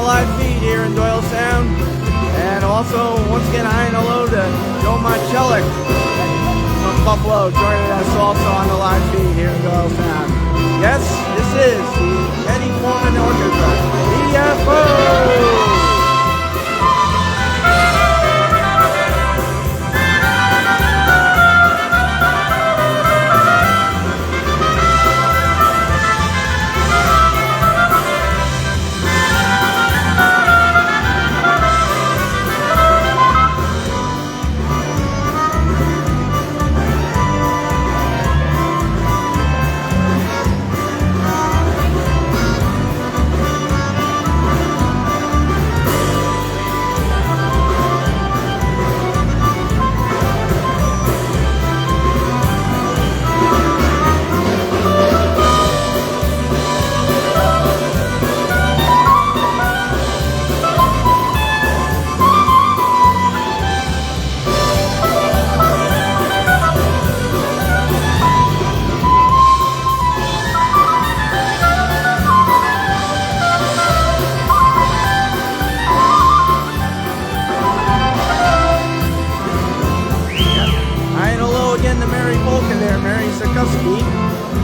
live feed here in Doylestown. And also, once again, hi and hello to Joe Marcellik from Buffalo, joining us also on the live feed here in Doylestown. Yes, this is the Eddie Forman Orchestra, EFO!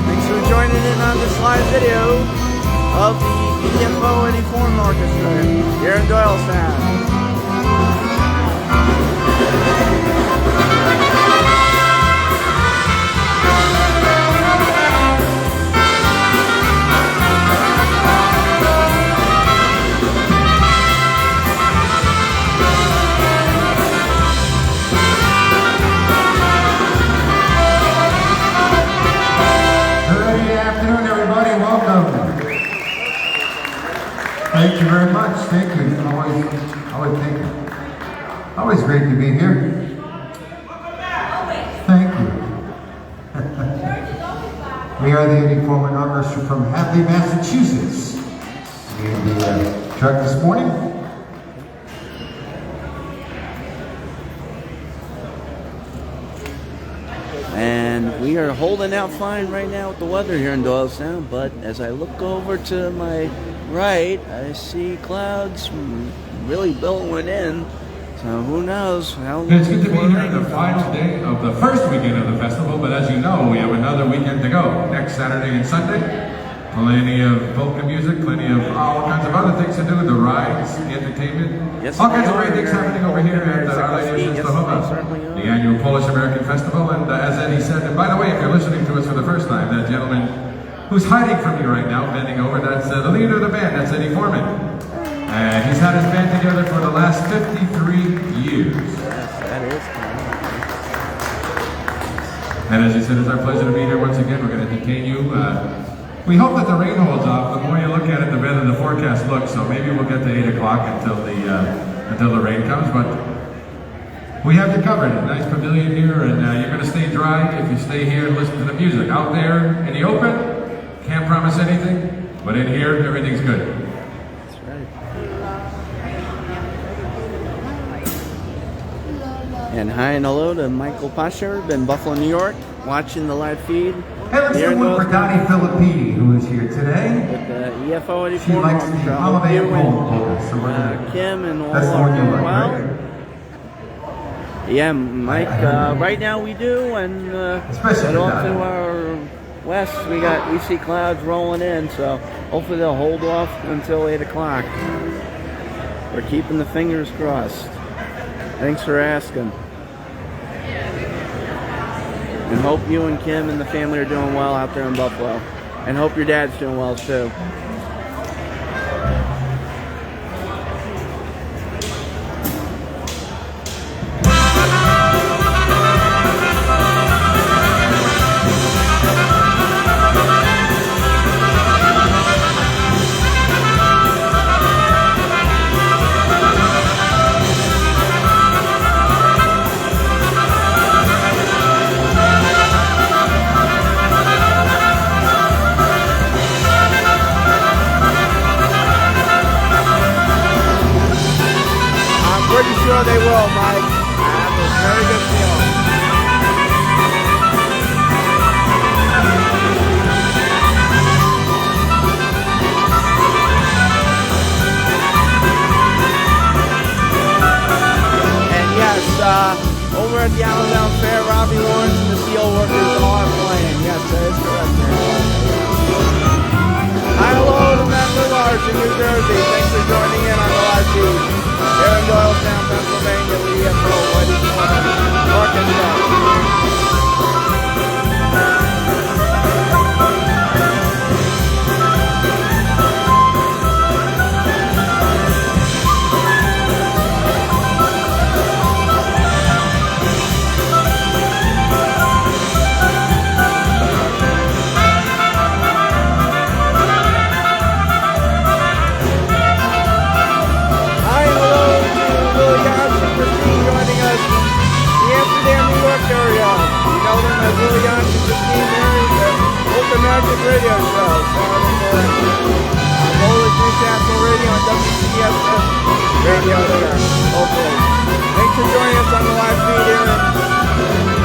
Thanks for joining in on this live video of the EFO Eddie Forman Orchestra here in Doylestown. Thank you very much. Thank you. Always thank you. Always great to be here. Thank you. We are the Eddie Forman Orchestra from Hadley, Massachusetts. We have the truck this morning. And we are holding out fine right now with the weather here in Doylestown, but as I look over to my right, I see clouds really billowing in, so who knows how long. It's good to be here on the final day of the first weekend of the festival, but as you know, we have another weekend to go. Next Saturday and Sunday, plenty of polka music, plenty of all kinds of other things to do, the rides, the entertainment, yes, all kinds of great things happening over here at Our Lady of Oklahoma, the annual Polish-American Festival. And as Eddie said, and by the way, if you're listening to us for the first time, that gentleman who's hiding from you right now, bending over, that's the leader of the band, that's Eddie Forman. And he's had his band together for the last 53 years. Yes, that is cool. And as he said, it's our pleasure to be here once again. We're going to entertain you. We hope that the rain holds off. The more you look at it, the better the forecast looks. So maybe we'll get to 8 o'clock until the rain comes. But we have you covered. A nice pavilion here, and you're going to stay dry if you stay here and listen to the music. Out there in the open, can't promise anything, but in here, everything's good. That's right. And hi and hello to Michael Pasher in Buffalo, New York, watching the live feed. Hey, let's do one for Donnie Filippini, who is here today. With the EFO Eddie She likes the holiday at home polka, so Kim and all that's the one you like, well. right? Yeah, Mike. Right now we do, and especially off to our west, we see clouds rolling in. So hopefully they'll hold off until 8 o'clock. We're keeping the fingers crossed. Thanks for asking. And hope you and Kim and the family are doing well out there in Buffalo. And hope your dad's doing well too. Pretty sure they will, Mike. I have a very good feeling. over at the Allentown Fair, Robbie Lawrence and the Steel Workers are playing. Yes, that is correct. Hi, hello to Matt Millard in New Jersey. Thanks for joining in on the live feed. Here in Doylestown, Pennsylvania, with EFO, Eddie Forman, Orchestra. Magic Radio Show, Polish Newcastle Radio and WCSF Radio there, hopefully. Thanks for joining us on the live feed here in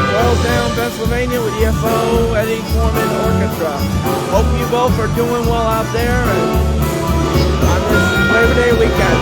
Doylestown, Pennsylvania with EFO, Eddie Forman Orchestra. Hope you both are doing well out there and on this Labor Day weekend.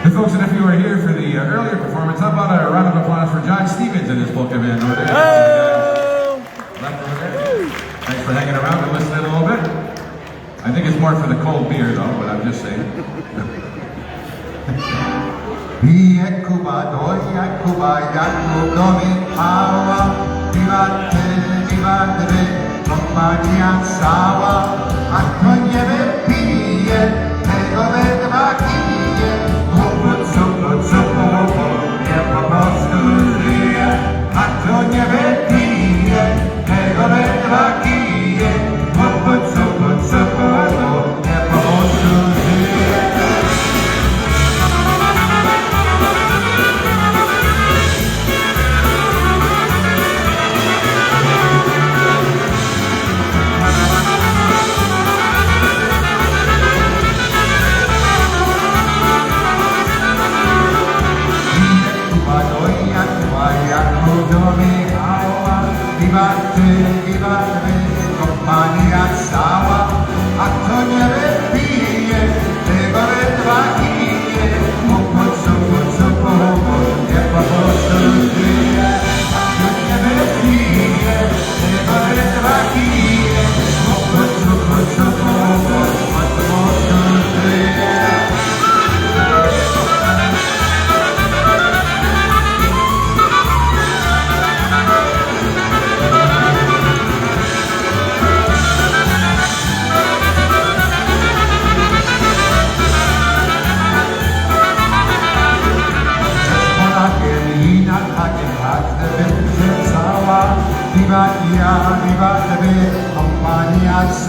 Folks, and if you were here for the earlier performance, how about a round of applause for John Stevens and his polka band over there? Thanks for hanging around and listening a little bit. I think it's more for the cold beer, though, but I'm just saying.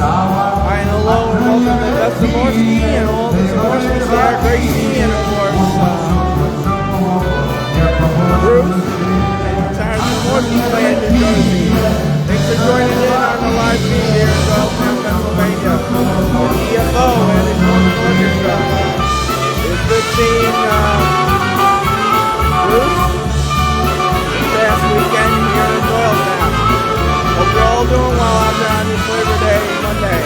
Hi, hello, and welcome to Best Zamorsky and all the Zamorsky Star, Gracie, and of course, Bruce, and entire Zamorsky band in Jersey. Thanks for joining in on the live feed here in Doylestown, Pennsylvania. EFO and the Orchestra. It's good seeing Bruce this past weekend here in Doylestown. Hope you're all doing well out there on this Labor Day Monday.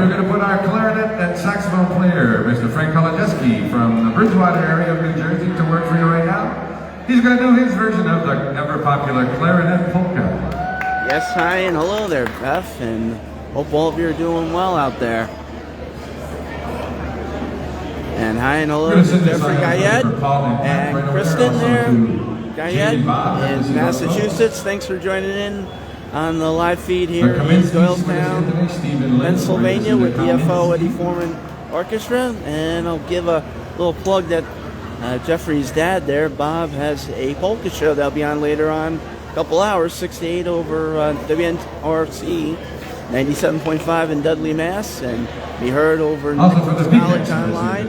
we're going to put our clarinet and saxophone player, Mr. Frank Kolodziejski from the Bridgewater area of New Jersey, to work for you right now. He's going to do his version of the ever-popular clarinet polka. Yes, hi and hello there, Beth, and hope all of you are doing well out there. And hi and hello to Jeffrey Guyette and Kristen there, Guyette in Massachusetts. Thanks for joining in on the live feed here in Doylestown, Pennsylvania with DFO Eddie Forman Orchestra. And I'll give a little plug that Jeffrey's dad there, Bob, has a polka show that'll be on later on, a couple hours, 6 to 8 over WNRC 97.5 in Dudley, Mass. And be heard over Nichols College online.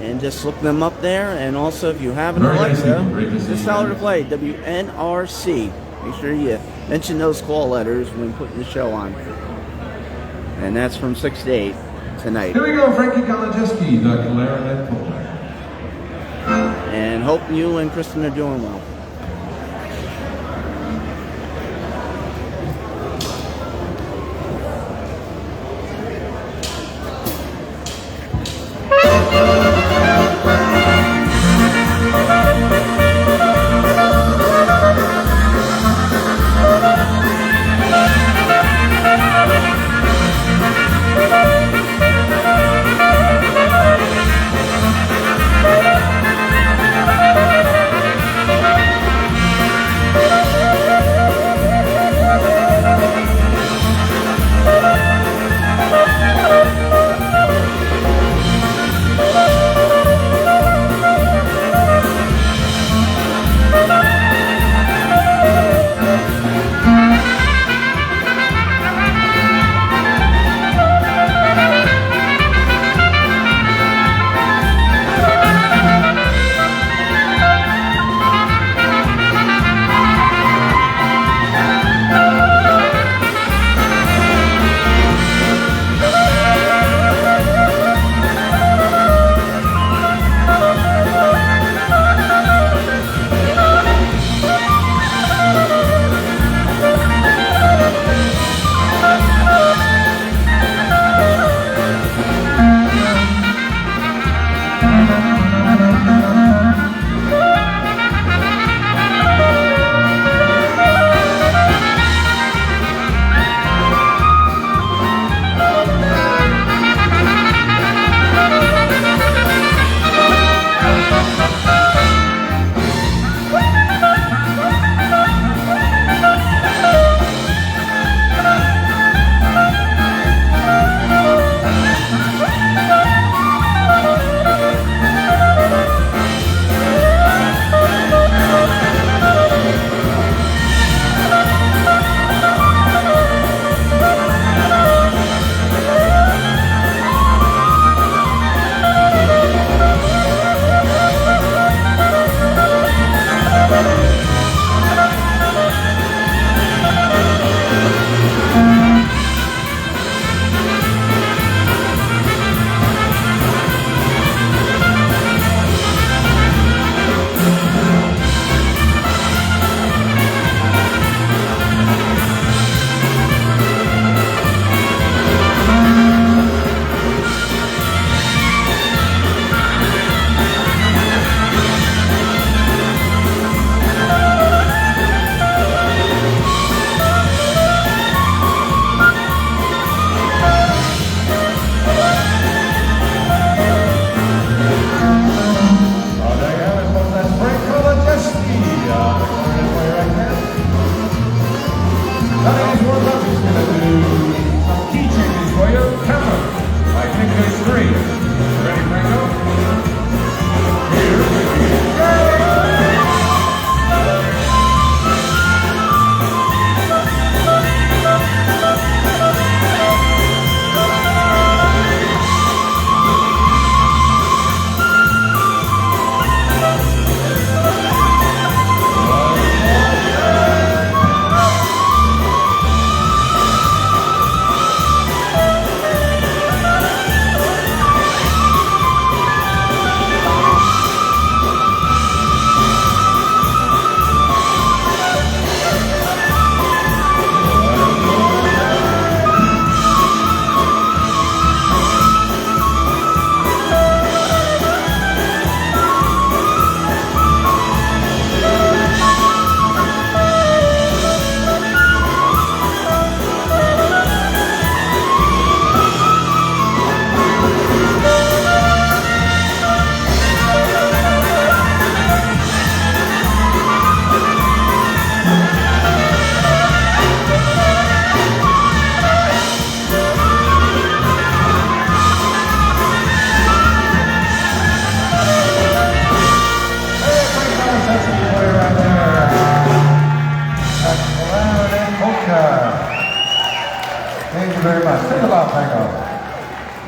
And just look them up there. And also, if you have an Alexa, just tell her to play WNRC. Make sure you mention those call letters when putting the show on. And that's from 6 to 8 tonight. Here we go, Frankie Kolodziejski, the clarinet polka. And hope you and Kristen are doing well.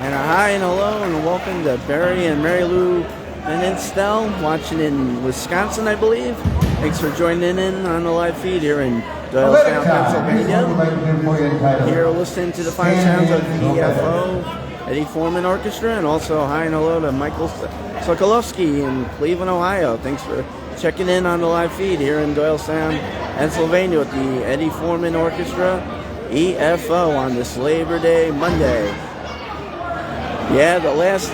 And a hi and hello and welcome to Barry and Mary Lou Meninstell, watching in Wisconsin, I believe. Thanks for joining in on the live feed here in Doylestown, Pennsylvania. Here listening to the fine sounds of the EFO, Eddie Forman Orchestra, and also hi and hello to Michael Sokolowski in Cleveland, Ohio. Thanks for checking in on the live feed here in Doylestown, Pennsylvania with the Eddie Forman Orchestra, EFO, on this Labor Day Monday. Yeah, the last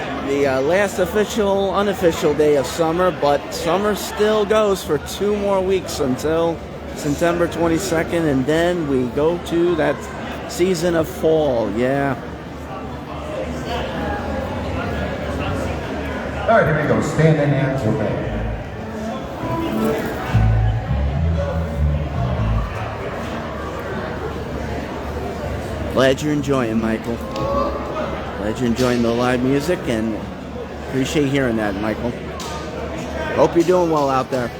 unofficial day of summer, but summer still goes for 2 more weeks until September 22nd, and then we go to that season of fall. Yeah. All right, here we go. Stand and hands obey. Glad you're enjoying, Michael. Glad you're enjoying the live music, and appreciate hearing that, Michael. Hope you're doing well out there.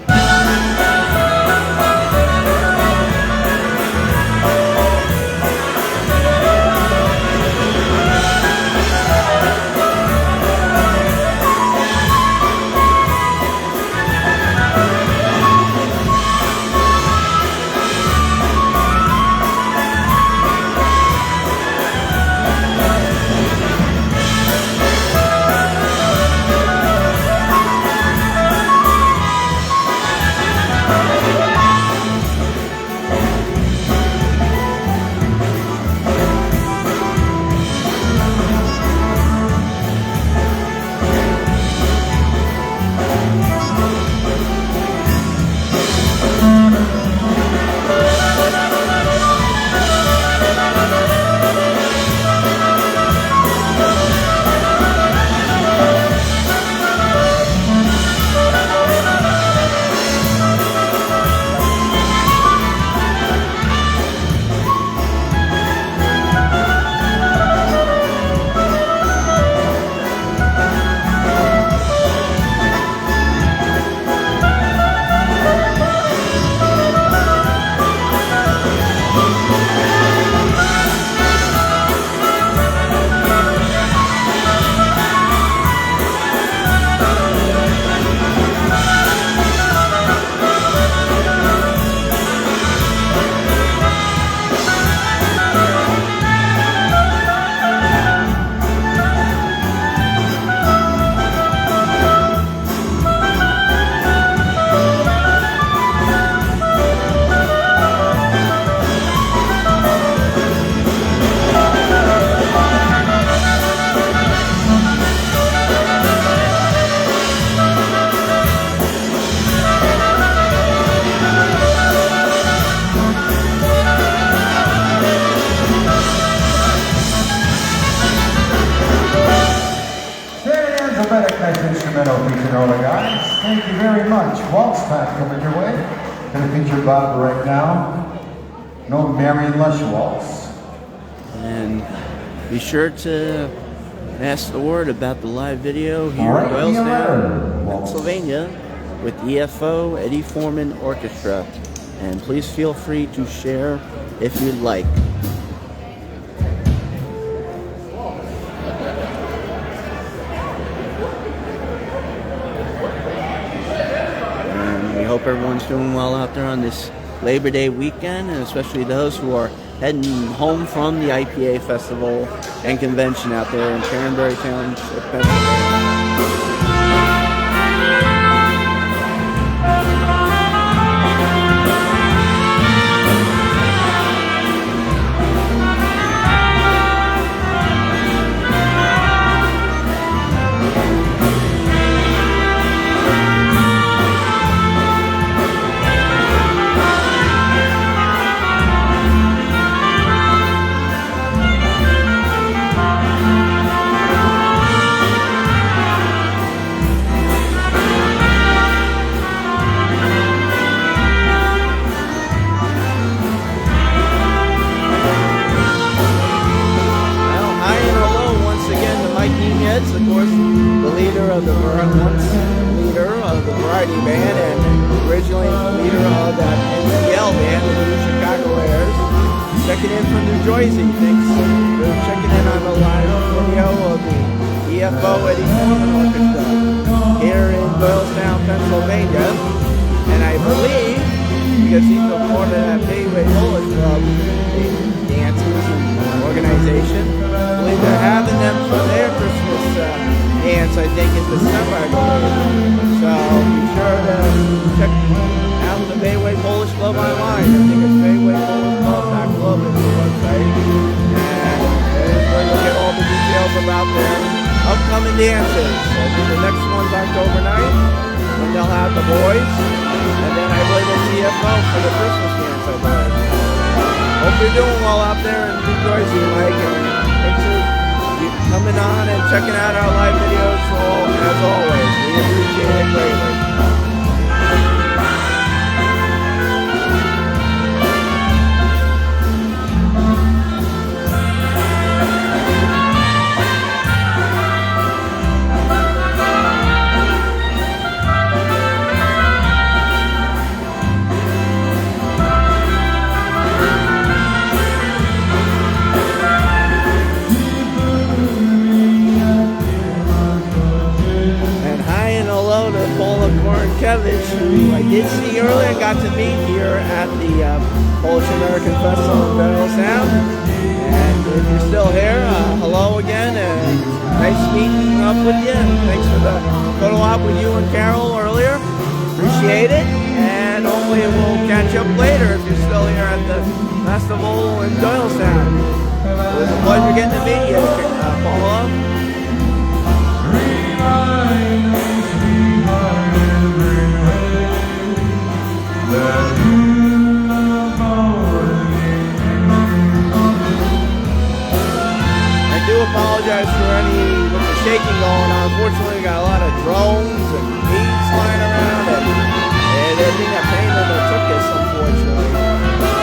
Thank you very much. Waltz time coming your way. Gonna feature Bob right now. No Mary Lush Waltz. And be sure to pass the word about the live video here in Doylestown, Pennsylvania with EFO Eddie Forman Orchestra. And please feel free to share if you'd like. Hope everyone's doing well out there on this Labor Day weekend, and especially those who are heading home from the IPA Festival and Convention out there in Cranberry Town, Pennsylvania. Of course, the leader of the variety band, and originally the leader of that NCL band, the New Chicago Airs, checking in from New Jersey. Thanks for checking in on the live video of EFO Eddie Forman Orchestra here in Doylestown, Pennsylvania. And I believe, because he's a part of that Bayway Roller Club, dances and organization, I believe they're having them for their Christmas dance, I think, in December, I believe. So be sure to check out the Bayway Polish Club online. I think it's baywaypolishclub.club is the website. And where you'll get all the details about their upcoming dances. I think the next one's October 9th, when they'll have the boys. And then I believe it's CFO for the Christmas dance, I believe. Hope you're doing well out there in New Jersey, Mike. And thanks for coming on and checking out our live videos as always. We appreciate it greatly. Who I did see earlier and got to meet here at the Polish American Festival in Doylestown. And if you're still here, hello again, and nice meeting up with you. And thanks for the photo op with you and Carol earlier. Appreciate it, and hopefully we'll catch up later if you're still here at the festival in Doylestown. It was a pleasure getting to meet you, Paula. I do apologize for any with the shaking going on. Unfortunately, we got a lot of drones and beads flying around, and they're being a pain in the tuchus, unfortunately.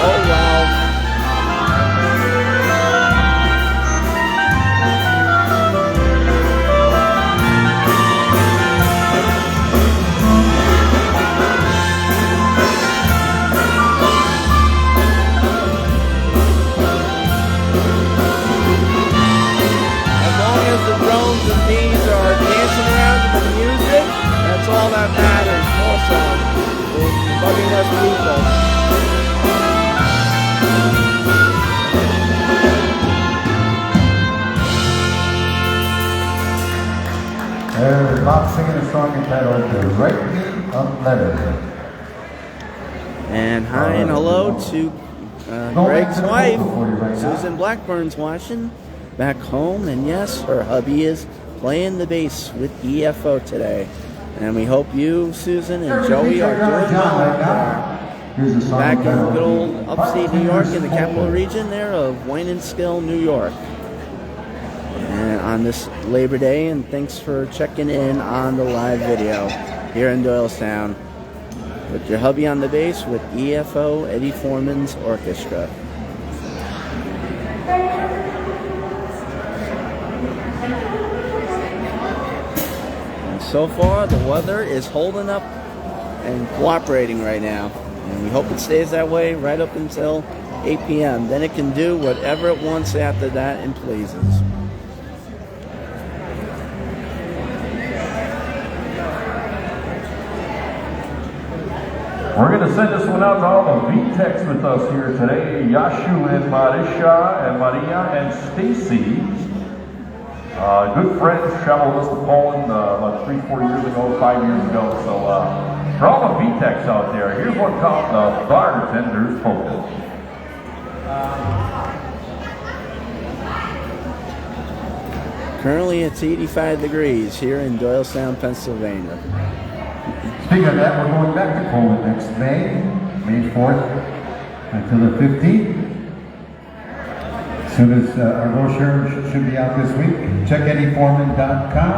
Oh well. The drones and bees are dancing around to the music. That's all that matters. More so than bugging us people. There's Bob singing a song entitled "The Write Me a Letter." And hi and hello to Greg's wife, Susan Blackburn's watching back home, and yes, her hubby is playing the bass with EFO today. And we hope you, Susan, and Joey are doing well back in good old upstate New York in the capital region there of Wayneskill, New York. And on this Labor Day, and thanks for checking in on the live video here in Doylestown with your hubby on the bass with EFO Eddie Forman's Orchestra. So far, the weather is holding up and cooperating right now. And we hope it stays that way right up until 8 p.m. Then it can do whatever it wants after that and pleases. We're going to send this one out to all the V-Techs with us here today. Yashu and Marisha and Maria and Stacy. Good friends, traveled with us to Poland about 3-4 years ago, 5 years ago. So for all the V-Techs out there, here's one called the Bartender's Polka. Currently it's 85 degrees here in Doylestown, Pennsylvania. Speaking of that, we're going back to Poland next May 4th until the 15th. As soon as our brochure should be out this week, check eddieforman.com,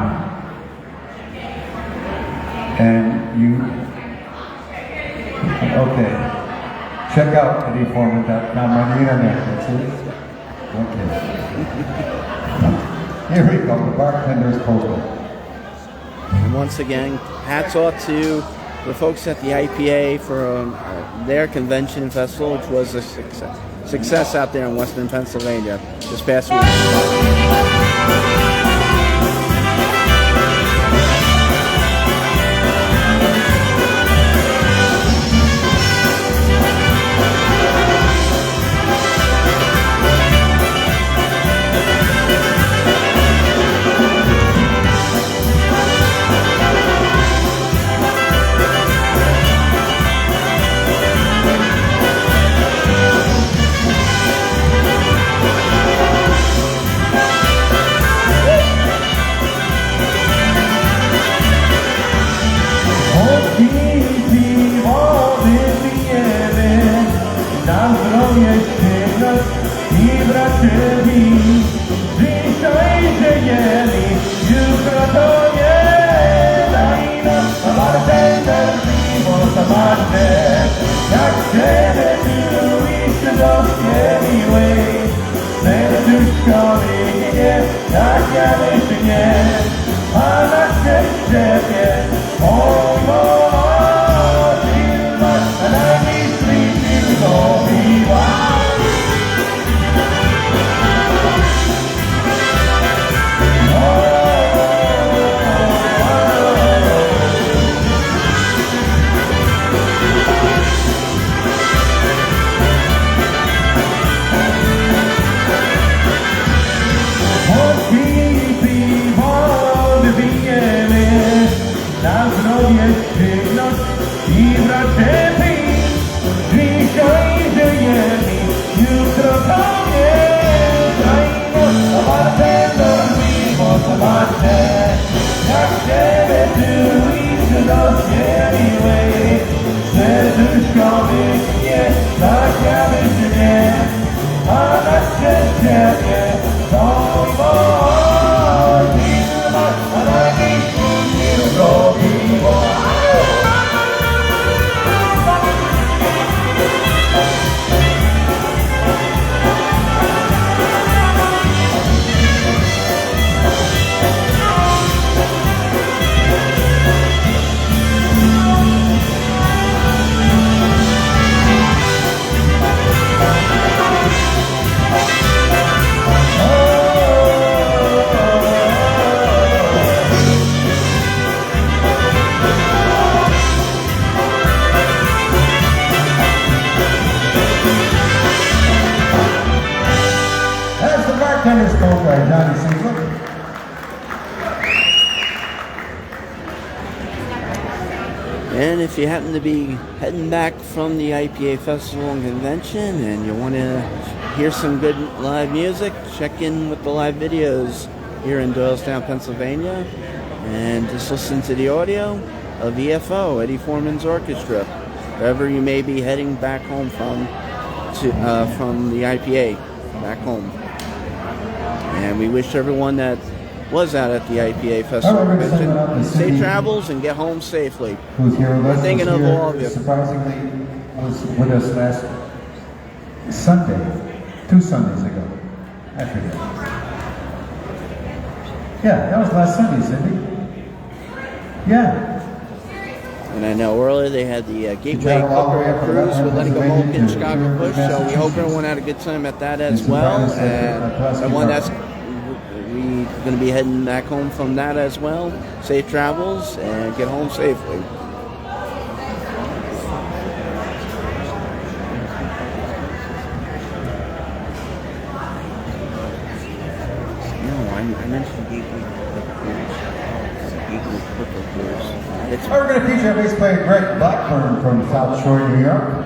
and check out eddieforman.com on the internet. That's it. Okay. Here we go. The Bartender's Polka. And once again, hats off to the folks at the IPA for their convention and festival, which was a success out there in Western Pennsylvania this past week. And if you happen to be heading back from the IPA Festival and Convention and you want to hear some good live music, check in with the live videos here in Doylestown, Pennsylvania, and just listen to the audio of EFO, Eddie Forman's Orchestra, wherever you may be heading back home from the IPA back home. And we wish everyone that was out at the IPA Festival Convention safe travels and get home safely. Who's here with us? We're thinking of all of you. Surprisingly, was with us last Sunday, 2 Sundays ago. I forget. Yeah, that was last Sunday, Cindy. Yeah. And I know earlier they had the Gateway Cooker Cruise with Lenny Gomolka and Chicago Push, so we hope everyone had a good time at that as well. And everyone that's going to be heading back home from that as well. Safe travels and get home safely. No, I mentioned Gateway Cruise. We're going to feature a bass player Greg Blackburn from South Shore, New York.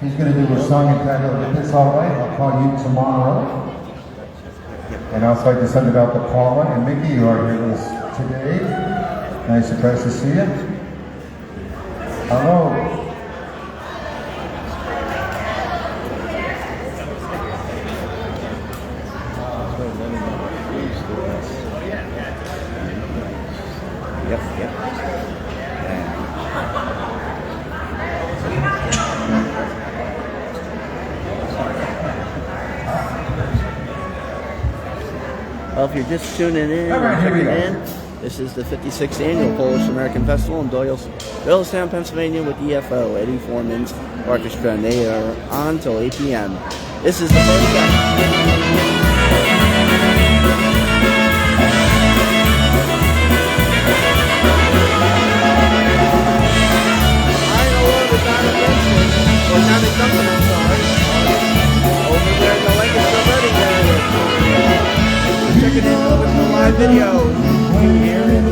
He's going to do a song entitled "If It's All Right, I'll Call You Tomorrow." And I'd also like to send it out to Paula and Mickey, who are here with us today. Nice surprise to see you. Hello. Yep. Well, if you're just tuning in, this is the 56th Annual Polish-American Festival in Doylestown, Pennsylvania with EFO, Eddie Forman's Orchestra, and they are on till 8 p.m. This is the first guy. Checking in with the live videos here in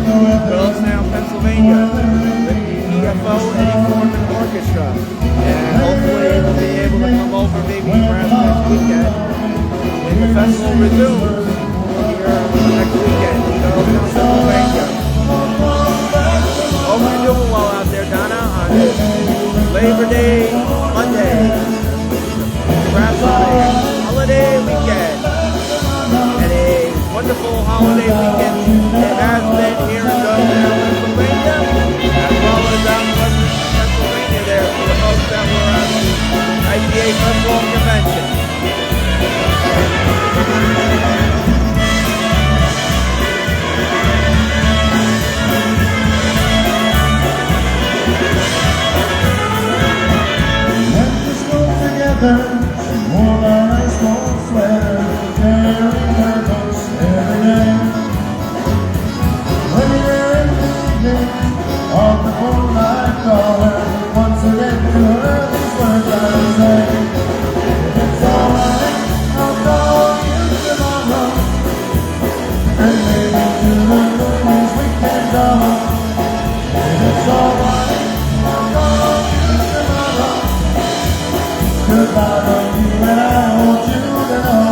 Doylestown, Pennsylvania with the EFO Eddie Forman Orchestra. And hopefully we'll be able to come over maybe perhaps next weekend when the festival resumes here next weekend in Doylestown, Pennsylvania. Hope you're doing well out there, Donna, on this Labor Day Monday. Perhaps on a holiday weekend. Wonderful holiday weekend it has been here in Doylestown, Pennsylvania, as well as out in Western Pennsylvania there for the folks that were at the IPA Festival Convention. to the movies we can go. And it's alright, I'll call you tomorrow. 'Cause I love you and I want you to know.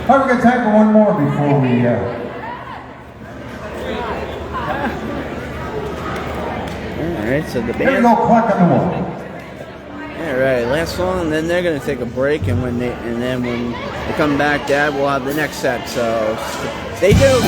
All right, we're going to tackle one more before we... Alright, so the Here we band... go, clock on the wall. Alright, last song, and then they're going to take a break, and then when they come back, Dad will have the next set, so stay tuned!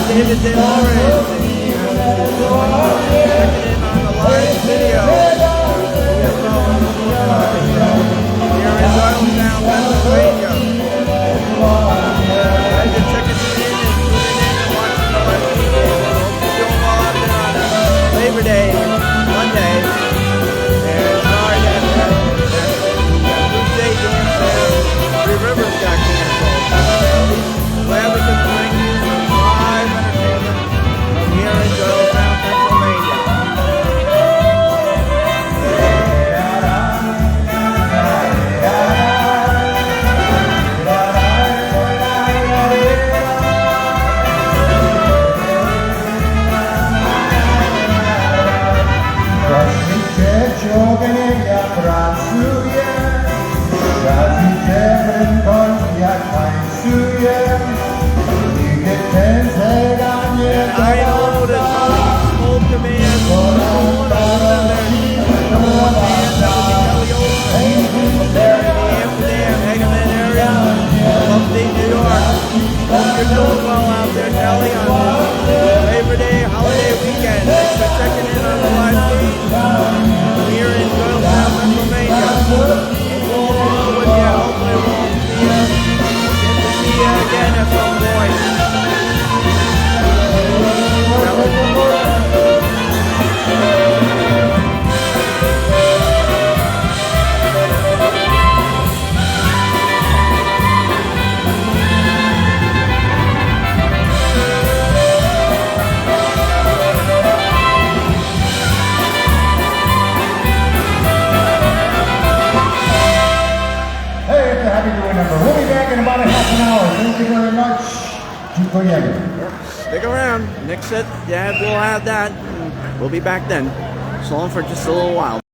David did already. Checking in on the live video. Here in Doylestown, Pennsylvania. Guys are checking in and tuning in and watching the live video. Hope you're doing well out there on Labor Day, Monday. And sorry that Blue Day dance there. Three Rivers got canceled. At least glad we could bring you live entertainment from here in Doylestown, Pennsylvania. You're doing well out there, Kelly, on this Labor Day holiday weekend. Thanks for checking in on the live feed here in Doylestown, Pennsylvania. We'll be with you. Hopefully we'll get to see you again at some point. We'll be back in about a half an hour. Thank you very much. Stick around. Next set, Dad will have that. We'll be back then. So long for just a little while.